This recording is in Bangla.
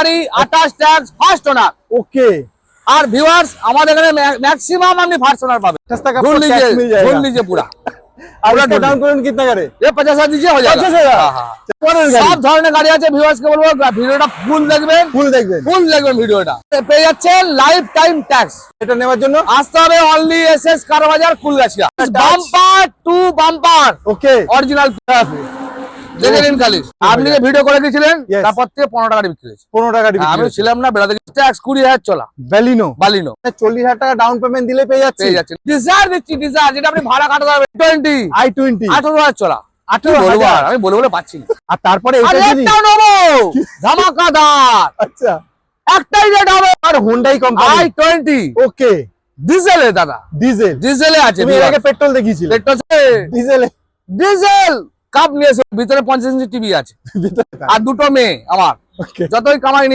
গাড়ি 28 ট্যাক্স ফার্স্ট ওনার। ओके। আর ভিউয়ার্স আমাদের এখানে ম্যাক্সিমাম আপনি ফার্স্ট ওনার পাবেন। सस्ता का ढूंढ टैक्स मिल जाएगा। लीजिए पूरा। और इसका डाउन पेमेंट कितना करे? ये 50,000 दीजिए हो जाएगा। 50,000 সব ধরনের গাড়ি আছে। ভিউয়ার্সকে বলবো ভিডিওটা ফুল দেখবেন, ফুল দেখবেন, ফুল দেখবেন ভিডিওটা। পেয়ে যাচ্ছেন লাইফ টাইম ট্যাক্স। এটা নেওয়ার জন্য আসতে হবে অনলি এসএস কার বাজার Phulgachhia. Bumper to bumper okay original দেখে নিন খালি। আপনি যে ভিডিও করে দিয়েছিলেন Yes. তারপর থেকে 15 টাকা বিক্রি হয়েছে। 15 টাকা বিক্রি আমি হয়েছে। ছিলাম না বেড়াতে ট্যাক্স 20,000 চলা ব্যালিনো বালিনো 40,000 টাকা ডাউন পেমেন্ট দিলে পেয়ে যাচ্ছে। পেয়ে যাচ্ছেন। ডিজায়ার দিচ্ছি, ডিজায়ার যেটা আপনি ভাড়া কাটাতে হবে 20 i20 18,000 চলা। 18,000 বলবো আর, আমি বলে বলে পাচ্ছি না। আর তারপরে আর এটা যদি একটাও নেবো ধামাকাদার, আচ্ছা একটাই রেট হবে। আর হোন্ডাই কোম্পানি i20 ওকে ডিজেলে দাদা, ডিজেল। ডিজেলে আছে। তুমি এর আগে পেট্রোল দেখিয়েছিলে, পেট্রোল ডিজেলে ডিজেল কাপ নিয়ে এসে ভিতরে 50 ইঞ্চি টিভি আছে আর দুটো মেয়ে আমার। ওকে যতই কামাই